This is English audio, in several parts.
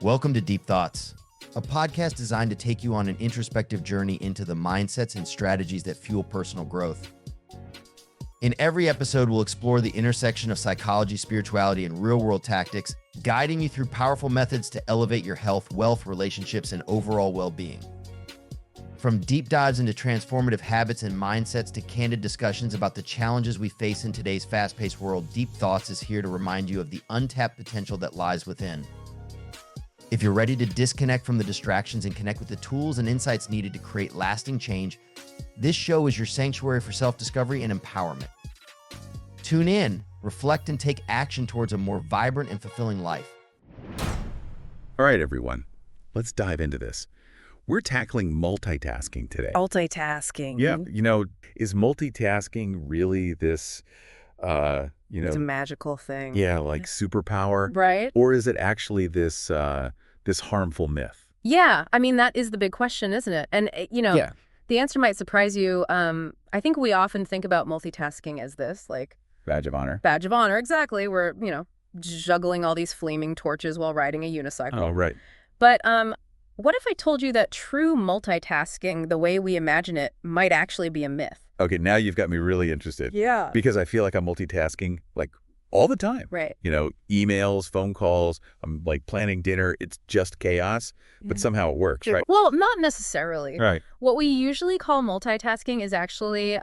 Welcome to Deep Thoughts, a podcast designed to take you on an introspective journey into the mindsets and strategies that fuel personal growth. In every episode, we'll explore the intersection of psychology, spirituality, and real-world tactics, guiding you through powerful methods to elevate your health, wealth, relationships, and overall well-being. From deep dives into transformative habits and mindsets to candid discussions about the challenges we face in today's fast-paced world, Deep Thoughts is here to remind you of the untapped potential that lies within. If you're ready to disconnect from the distractions and connect with the tools and insights needed to create lasting change, this show is your sanctuary for self-discovery and empowerment. Tune in, reflect, and take action towards a more vibrant and fulfilling life. All right, everyone, let's dive into this. We're tackling multitasking today. Multitasking. Yeah, is multitasking really this, It's a magical thing. yeah, like superpower? Right? Or is it actually this harmful myth? Yeah. I mean, that is the big question, isn't it? And, Yeah. the answer might surprise you. I think we often think about multitasking as this, like, Badge of honor. badge of honor. Exactly. We're, juggling all these flaming torches while riding a unicycle. Oh, right. But what if I told you that true multitasking, the way we imagine it, might actually be a myth? Okay, now you've got me really interested. Yeah. Because I feel like I'm multitasking, like, all the time. Right. Emails, phone calls, I'm, like, planning dinner. It's just chaos, but somehow it works, right? Well, not necessarily. Right. What we usually call multitasking is actually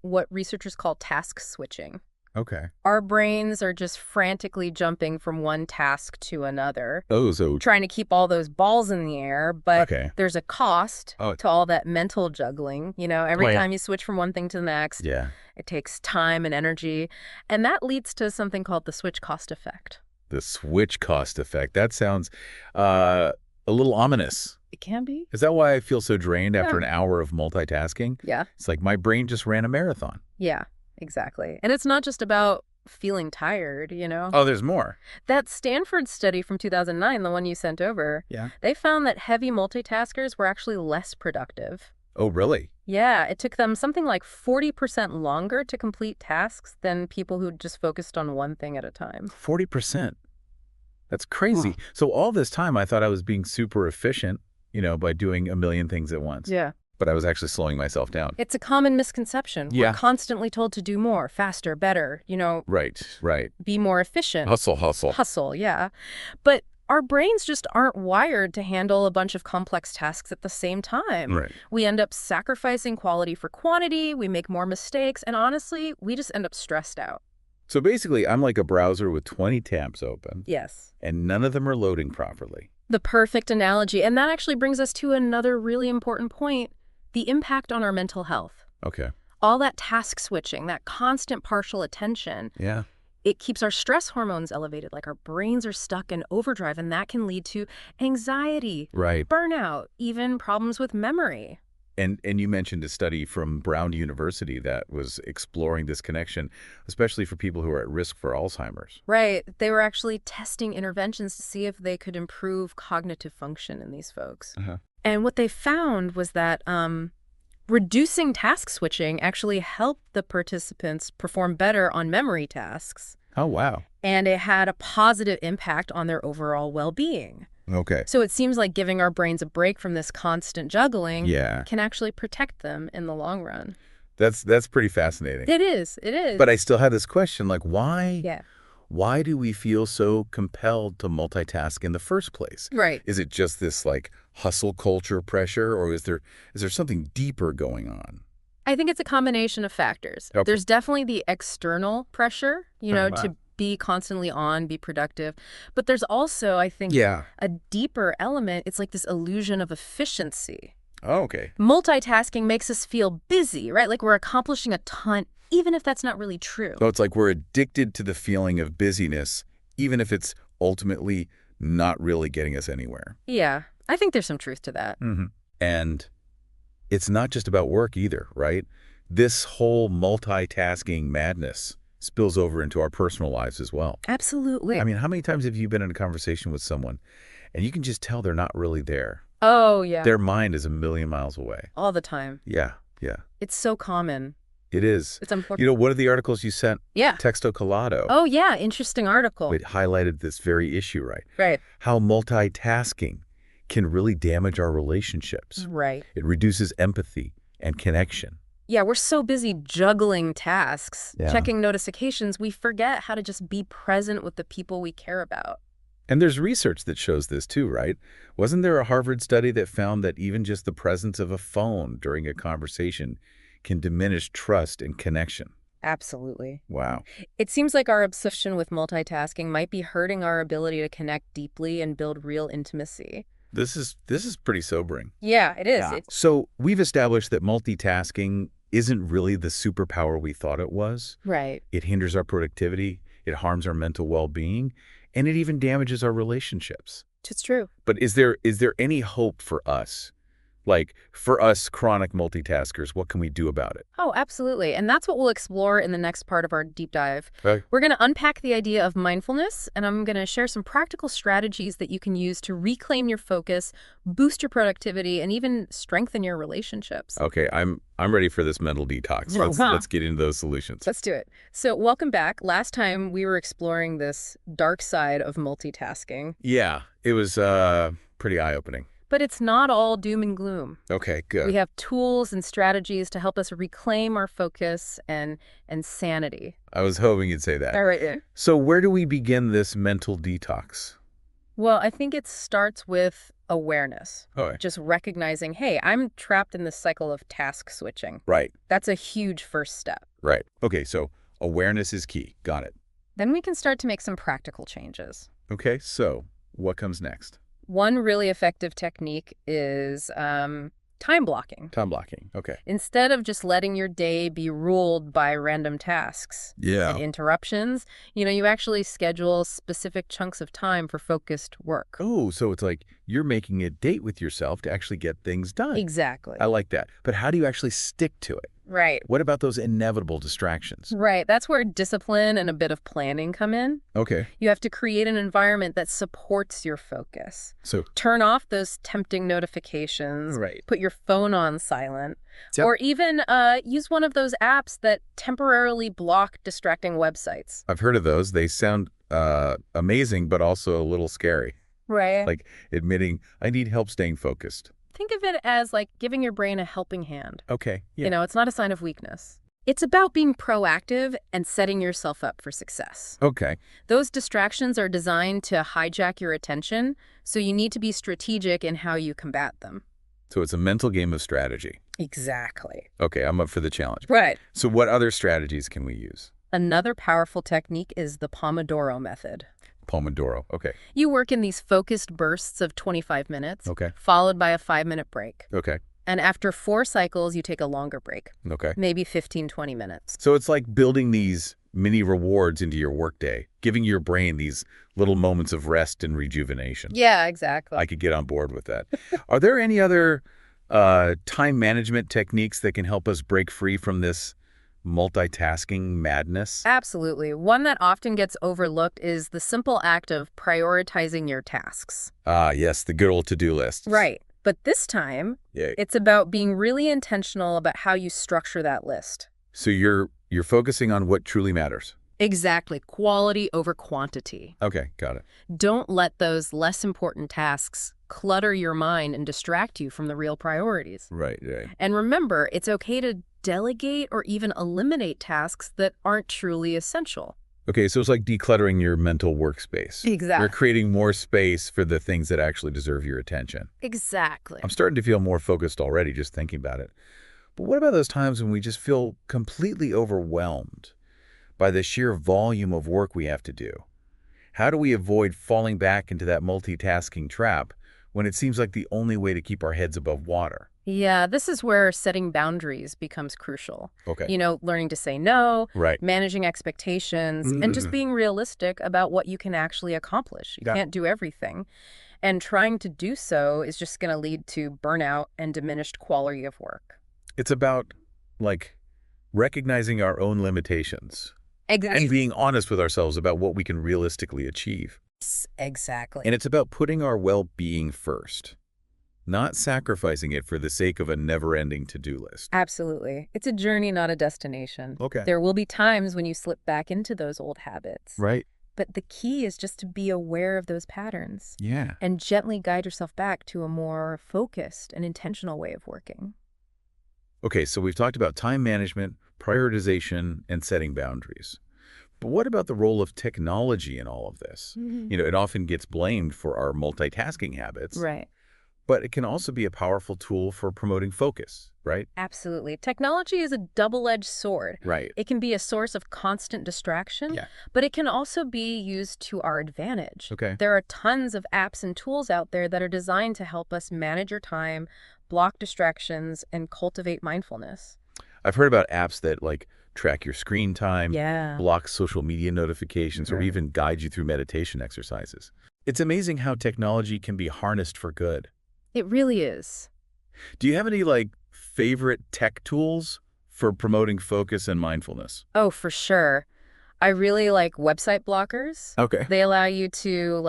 what researchers call task switching. Okay. Our brains are just frantically jumping from one task to another, Oh, so, trying to keep all those balls in the air, but okay. there's a cost to all that mental juggling. Every time you switch from one thing to the next, Yeah. it takes time and energy, and that leads to something called the switch cost effect. The switch cost effect. That sounds a little ominous. It can be. Is that why I feel so drained after an hour of multitasking? Yeah. It's like my brain just ran a marathon. Yeah, exactly. And it's not just about feeling tired, Oh, there's more. That Stanford study from 2009, the one you sent over, Yeah. they found that heavy multitaskers were actually less productive. Oh, really? Yeah, it took them something like 40% longer to complete tasks than people who just focused on one thing at a time. 40%. That's crazy. So all this time I thought I was being super efficient, by doing a million things at once. Yeah. But I was actually slowing myself down. It's a common misconception. Yeah. We're constantly told to do more, faster, better, Right. be more efficient. Hustle. Hustle, yeah. But our brains just aren't wired to handle a bunch of complex tasks at the same time. Right. We end up sacrificing quality for quantity, we make more mistakes, and honestly, we just end up stressed out. So basically, I'm like a browser with 20 tabs open, Yes. and none of them are loading properly. The perfect analogy. And that actually brings us to another really important point, the impact on our mental health. Okay. All that task switching, that constant partial attention, Yeah. it keeps our stress hormones elevated, like our brains are stuck in overdrive, and that can lead to anxiety, Right. burnout, even problems with memory. And you mentioned a study from Brown University that was exploring this connection, especially for people who are at risk for Alzheimer's. Right. They were actually testing interventions to see if they could improve cognitive function in these folks. Uh-huh. And what they found was that reducing task switching actually helped the participants perform better on memory tasks. Oh, wow. And it had a positive impact on their overall well-being. Okay. So it seems like giving our brains a break from this constant juggling Yeah. can actually protect them in the long run. That's pretty fascinating. It is. But I still have this question, like, why? Yeah. Why do we feel so compelled to multitask in the first place? Right. Is it just this, like, hustle culture pressure, or is there something deeper going on? I think it's a combination of factors. Okay. There's definitely the external pressure, Wow. to be constantly on, be productive. But there's also, I think, Yeah. a deeper element. It's like this illusion of efficiency. Oh, okay. Multitasking makes us feel busy, right? Like we're accomplishing a ton, even if that's not really true. So it's like we're addicted to the feeling of busyness, even if it's ultimately not really getting us anywhere. Yeah, I think there's some truth to that. Mm-hmm. And it's not just about work either, right? This whole multitasking madness spills over into our personal lives as well. Absolutely. I mean, how many times have you been in a conversation with someone and you can just tell they're not really there? Oh, yeah. Their mind is a million miles away. All the time. Yeah. It's so common. It is. It's important. One of the articles you sent, Yeah. Texto Colado, Oh, yeah. Interesting article. it highlighted this very issue, right? Right. How multitasking can really damage our relationships. Right. It reduces empathy and connection. Yeah, we're so busy juggling tasks, Yeah. checking notifications, we forget how to just be present with the people we care about. And there's research that shows this too, right? Wasn't there a Harvard study that found that even just the presence of a phone during a conversation can diminish trust and connection? Absolutely. Wow. It seems like our obsession with multitasking might be hurting our ability to connect deeply and build real intimacy. This is pretty sobering. Yeah, it is. Yeah. So we've established that multitasking isn't really the superpower we thought it was. Right. It hinders our productivity, it harms our mental well-being, and it even damages our relationships. It's true. But is there any hope for us? Like, for us chronic multitaskers, what can we do about it? Oh, absolutely. And that's what we'll explore in the next part of our deep dive. Okay. We're going to unpack the idea of mindfulness, and I'm going to share some practical strategies that you can use to reclaim your focus, boost your productivity, and even strengthen your relationships. Okay, I'm ready for this mental detox. Let's get into those solutions. Let's do it. So welcome back. Last time we were exploring this dark side of multitasking. Yeah, it was pretty eye-opening. But it's not all doom and gloom. Okay, good. We have tools and strategies to help us reclaim our focus and sanity. I was hoping you'd say that. All right. Yeah. So where do we begin this mental detox? Well, I think it starts with awareness. Okay. Just recognizing, hey, I'm trapped in this cycle of task switching. Right, That's a huge first step. right. Okay, so awareness is key. Got it. Then we can start to make some practical changes. Okay, so what comes next? One really effective technique is time blocking. Time blocking. Okay. Instead of just letting your day be ruled by random tasks and interruptions, you actually schedule specific chunks of time for focused work. Oh, so it's like you're making a date with yourself to actually get things done. Exactly. I like that. But how do you actually stick to it? Right. What about those inevitable distractions? Right. That's where discipline and a bit of planning come in. Okay. You have to create an environment that supports your focus. So, Turn off those tempting notifications. right. Put your phone on silent. Yep. Or even use one of those apps that temporarily block distracting websites. I've heard of those. They sound amazing, but also a little scary. Right. Like admitting, I need help staying focused. Think of it as like giving your brain a helping hand. Okay. Yeah. It's not a sign of weakness. It's about being proactive and setting yourself up for success. Okay. Those distractions are designed to hijack your attention, so you need to be strategic in how you combat them. So it's a mental game of strategy. Exactly. Okay, I'm up for the challenge. Right. So what other strategies can we use? Another powerful technique is the Pomodoro method. Pomodoro. Okay. You work in these focused bursts of 25 minutes, Okay. followed by a 5-minute break. Okay. And after 4 cycles, you take a longer break, Okay. maybe 15, 20 minutes. So it's like building these mini rewards into your workday, giving your brain these little moments of rest and rejuvenation. Yeah, exactly. I could get on board with that. Are there any other time management techniques that can help us break free from this multitasking madness? Absolutely. One that often gets overlooked is the simple act of prioritizing your tasks. Ah, yes, the good old to-do list. Right. But this time, Yeah. it's about being really intentional about how you structure that list. So you're focusing on what truly matters. Exactly. Quality over quantity. Okay, got it. Don't let those less important tasks clutter your mind and distract you from the real priorities. Right, right. And remember, it's okay to delegate or even eliminate tasks that aren't truly essential. Okay, so it's like decluttering your mental workspace. Exactly. You're creating more space for the things that actually deserve your attention. Exactly. I'm starting to feel more focused already just thinking about it. But what about those times when we just feel completely overwhelmed by the sheer volume of work we have to do? How do we avoid falling back into that multitasking trap when it seems like the only way to keep our heads above water? Yeah, this is where setting boundaries becomes crucial. Okay. Learning to say no, Right. managing expectations, and just being realistic about what you can actually accomplish. You Yeah. can't do everything. And trying to do so is just going to lead to burnout and diminished quality of work. It's about, like, recognizing our own limitations Exactly. and being honest with ourselves about what we can realistically achieve. Exactly. And it's about putting our well-being first. not sacrificing it for the sake of a never-ending to-do list. Absolutely. It's a journey, not a destination. Okay. There will be times when you slip back into those old habits. Right. But the key is just to be aware of those patterns Yeah. and gently guide yourself back to a more focused and intentional way of working. Okay, so we've talked about time management, prioritization, and setting boundaries. But what about the role of technology in all of this? It often gets blamed for our multitasking habits, Right. but it can also be a powerful tool for promoting focus, right? Absolutely. Technology is a double-edged sword. Right. It can be a source of constant distraction, Yeah. but it can also be used to our advantage. Okay. There are tons of apps and tools out there that are designed to help us manage your time, block distractions, and cultivate mindfulness. I've heard about apps that track your screen time, Yeah. block social media notifications, or Right. even guide you through meditation exercises. It's amazing how technology can be harnessed for good. It really is. Do you have any favorite tech tools for promoting focus and mindfulness? Oh, for sure. I really like website blockers. Okay. They allow you to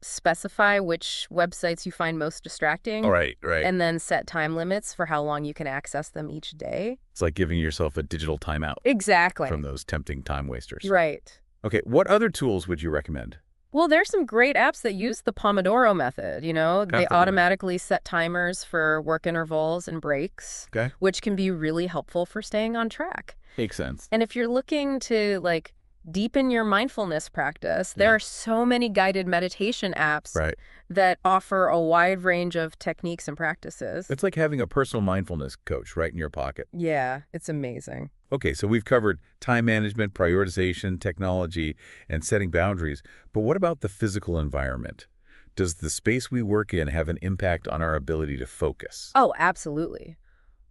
specify which websites you find most distracting. All right, right. And then set time limits for how long you can access them each day. It's like giving yourself a digital timeout Exactly. from those tempting time wasters. Right. Okay, what other tools would you recommend? Well, there's some great apps that use the Pomodoro method, They Definitely. automatically set timers for work intervals and breaks, Okay. which can be really helpful for staying on track. Makes sense. And if you're looking to deepen your mindfulness practice, there Yeah. are so many guided meditation apps Right. that offer a wide range of techniques and practices. It's like having a personal mindfulness coach right in your pocket. Yeah, it's amazing. Okay, so we've covered time management, prioritization, technology, and setting boundaries. But what about the physical environment? Does the space we work in have an impact on our ability to focus? Oh, absolutely.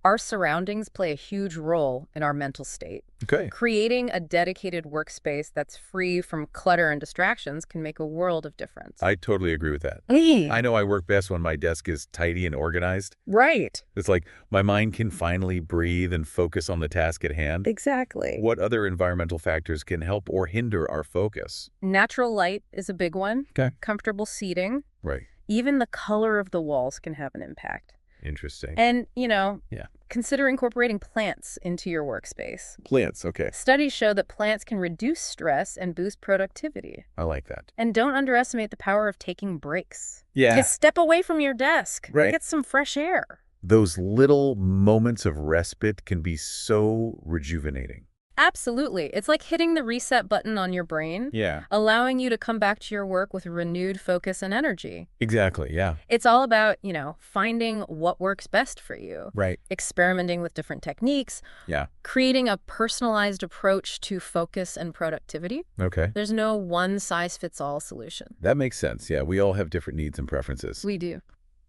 Our surroundings play a huge role in our mental state. Okay. Creating a dedicated workspace that's free from clutter and distractions can make a world of difference. I totally agree with that. I know I work best when my desk is tidy and organized. Right. It's like my mind can finally breathe and focus on the task at hand. Exactly. What other environmental factors can help or hinder our focus? Natural light is a big one. Okay. Comfortable seating. Right. Even the color of the walls can have an impact. Interesting. And, Yeah. consider incorporating plants into your workspace. Plants, okay. Studies show that plants can reduce stress and boost productivity. I like that. And don't underestimate the power of taking breaks. Yeah. Just step away from your desk. Right. Get some fresh air. Those little moments of respite can be so rejuvenating. Absolutely. It's like hitting the reset button on your brain, Yeah. allowing you to come back to your work with renewed focus and energy. Exactly, yeah. It's all about, finding what works best for you, Right. experimenting with different techniques, Yeah. creating a personalized approach to focus and productivity. Okay. There's no one-size-fits-all solution. That makes sense. Yeah, we all have different needs and preferences. We do.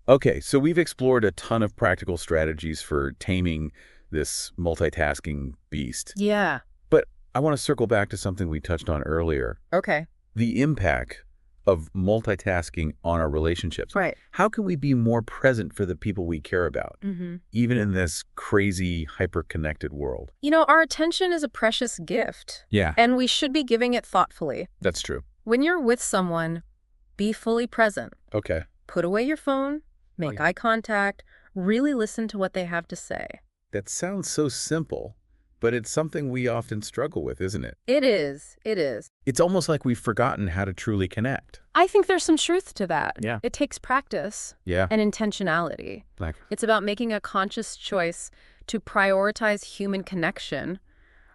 Okay, so we've explored a ton of practical strategies for taming this multitasking beast. Yeah. But I want to circle back to something we touched on earlier. Okay. The impact of multitasking on our relationships. Right. How can we be more present for the people we care about, even in this crazy, hyper-connected world? Our attention is a precious gift, Yeah, and we should be giving it thoughtfully. that's true. When you're with someone, be fully present. Okay. Put away your phone, make eye contact, really listen to what they have to say. That sounds so simple, but it's something we often struggle with, isn't it? It is. It is. It's almost like we've forgotten how to truly connect. I think there's some truth to that. Yeah. It takes practice Yeah. and intentionality. It's about making a conscious choice to prioritize human connection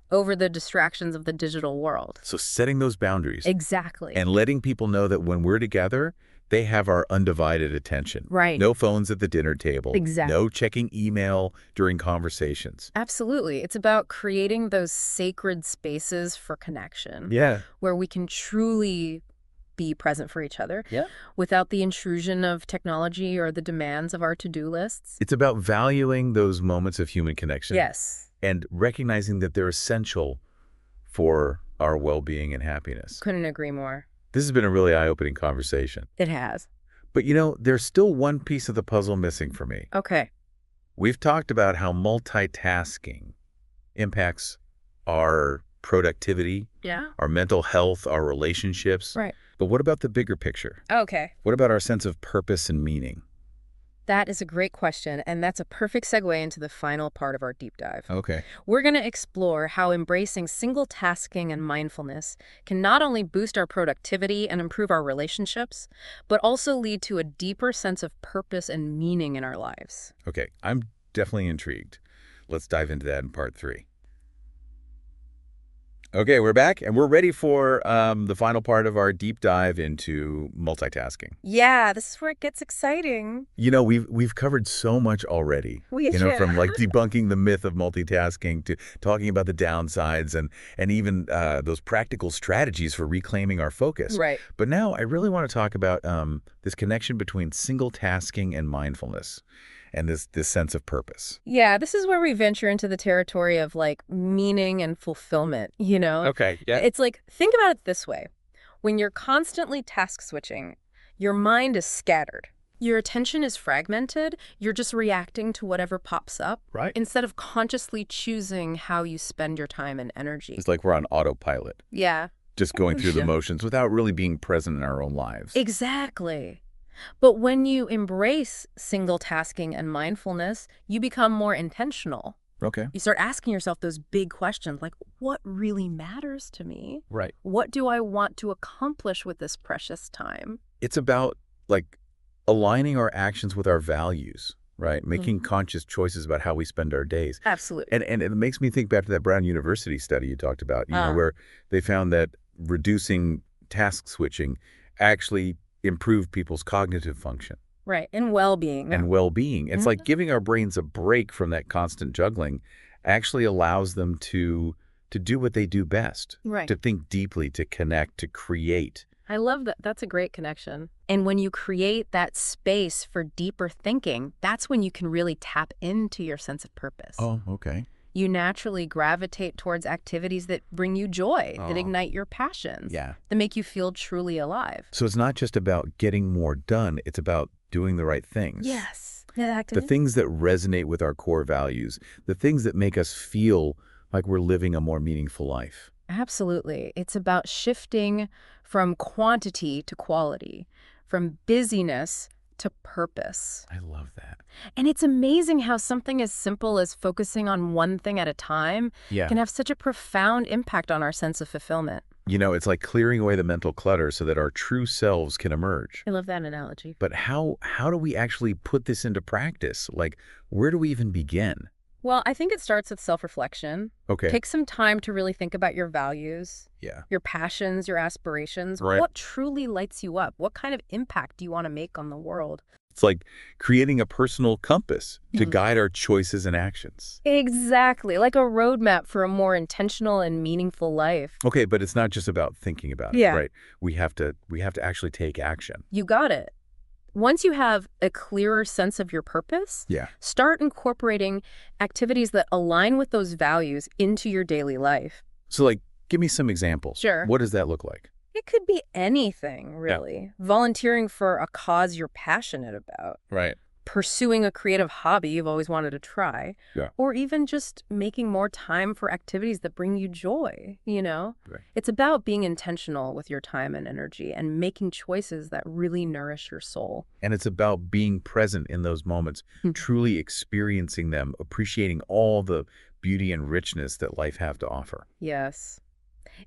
over the distractions of the digital world. So setting those boundaries Exactly. and letting people know that when we're together, they have our undivided attention. Right. No phones at the dinner table. Exactly. No checking email during conversations. Absolutely. It's about creating those sacred spaces for connection. Yeah. Where we can truly be present for each other. Yeah. Without the intrusion of technology or the demands of our to-do lists. It's about valuing those moments of human connection. Yes. And recognizing that they're essential for our well-being and happiness. Couldn't agree more. This has been a really eye-opening conversation. It has. But there's still one piece of the puzzle missing for me. Okay. We've talked about how multitasking impacts our productivity, our mental health, our relationships. Right. But what about the bigger picture? Okay. What about our sense of purpose and meaning? That is a great question, and that's a perfect segue into the final part of our deep dive. Okay. We're going to explore how embracing single tasking and mindfulness can not only boost our productivity and improve our relationships, but also lead to a deeper sense of purpose and meaning in our lives. Okay, I'm definitely intrigued. Let's dive into that in part 3. Okay, we're back, and we're ready for the final part of our deep dive into multitasking. Yeah, this is where it gets exciting. You know, we've covered so much already. We From like debunking the myth of multitasking to talking about the downsides and even those practical strategies for reclaiming our focus. Right. But now I really want to talk about this connection between single tasking and mindfulness and this sense of purpose. Yeah, this is where we venture into the territory of like meaning and fulfillment, Okay, yeah. It's like, think about it this way. When you're constantly task switching, your mind is scattered. Your attention is fragmented. You're just reacting to whatever pops up. Right. Instead of consciously choosing how you spend your time and energy. It's like we're on autopilot, Yeah. just going through the Yeah. motions without really being present in our own lives. Exactly. But when you embrace single tasking and mindfulness, you become more intentional. Okay. You start asking yourself those big questions like, what really matters to me? Right. What do I want to accomplish with this precious time? It's about like aligning our actions with our values, right? Making conscious choices about how we spend our days. Absolutely. And it makes me think back to that Brown University study you talked about, where they found that reducing task switching actually improved people's cognitive function Right. And well-being. and well-being. It's like giving our brains a break from that constant juggling actually allows them to do what they do best, Right. to think deeply, to connect, to create. I love that. That's a great connection. And when you create that space for deeper thinking, that's when you can really tap into your sense of purpose. Oh, okay. You naturally gravitate towards activities that bring you joy, that ignite your passions, Yeah. that make you feel truly alive. So it's not just about getting more done, it's about doing the right things. Yes. The things that resonate with our core values, the things that make us feel like we're living a more meaningful life. Absolutely. It's about shifting from quantity to quality, from busyness to purpose. I love that. And it's amazing how something as simple as focusing on one thing at a time Yeah. can have such a profound impact on our sense of fulfillment. It's like clearing away the mental clutter so that our true selves can emerge. I love that analogy. But how do we actually put this into practice? Like, where do we even begin? Well, I think it starts with self-reflection. Okay. Take some time to really think about your values, Yeah. your passions, your aspirations. Right. What truly lights you up? What kind of impact do you want to make on the world? It's like creating a personal compass to guide our choices and actions. Exactly. Like a roadmap for a more intentional and meaningful life. Okay, but it's not just about thinking about it, Yeah. right? We have to actually take action. You got it. Once you have a clearer sense of your purpose, Yeah. start incorporating activities that align with those values into your daily life. So like, give me some examples. Sure. What does that look like? It could be anything, really. Volunteering for a cause you're passionate about, Right. pursuing a creative hobby you've always wanted to try, Yeah. or even just making more time for activities that bring you joy, Right. It's about being intentional with your time and energy and making choices that really nourish your soul. And it's about being present in those moments, truly experiencing them, appreciating all the beauty and richness that life have to offer. Yes.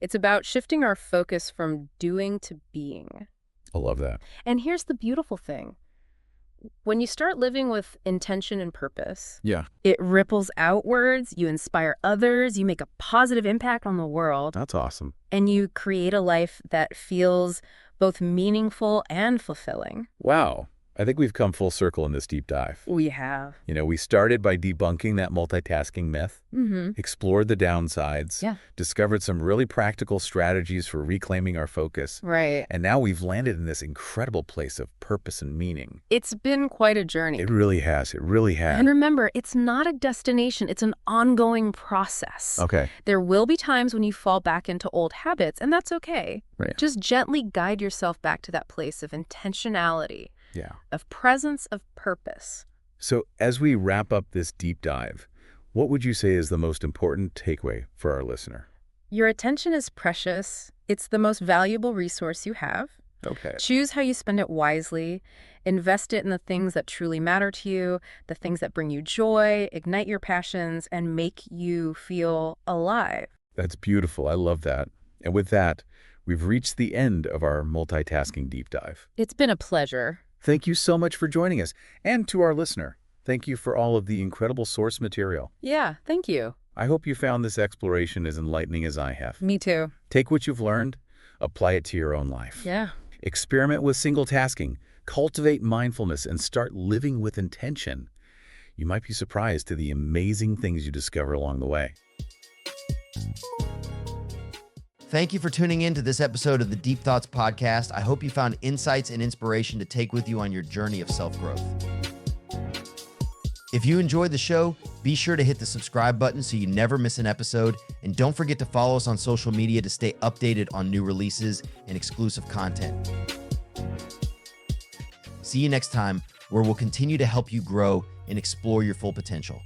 It's about shifting our focus from doing to being. I love that. And here's the beautiful thing. When you start living with intention and purpose, Yeah. it ripples outwards, you inspire others, you make a positive impact on the world, That's awesome. and you create a life that feels both meaningful and fulfilling. Wow. I think we've come full circle in this deep dive. We have. We started by debunking that multitasking myth, explored the downsides, Yeah. discovered some really practical strategies for reclaiming our focus, Right. and now we've landed in this incredible place of purpose and meaning. It's been quite a journey. It really has. It really has. And remember, it's not a destination, it's an ongoing process. Okay. There will be times when you fall back into old habits, and that's okay. Right. Just gently guide yourself back to that place of intentionality, Yeah. of presence, of purpose. So as we wrap up this deep dive, what would you say is the most important takeaway for our listener? Your attention is precious. It's the most valuable resource you have. Okay. Choose how you spend it wisely. Invest it in the things that truly matter to you, the things that bring you joy, ignite your passions, and make you feel alive. That's beautiful. I love that. And with that, we've reached the end of our multitasking deep dive. It's been a pleasure. Thank you so much for joining us. And to our listener, thank you for all of the incredible source material. Yeah, thank you. I hope you found this exploration as enlightening as I have. Me too. Take what you've learned, apply it to your own life. Yeah. Experiment with single tasking, cultivate mindfulness, and start living with intention. You might be surprised to the amazing things you discover along the way. Thank you for tuning in to this episode of the Deep Thoughts Podcast. I hope you found insights and inspiration to take with you on your journey of self-growth. If you enjoyed the show, be sure to hit the subscribe button so you never miss an episode. And don't forget to follow us on social media to stay updated on new releases and exclusive content. See you next time, where we'll continue to help you grow and explore your full potential.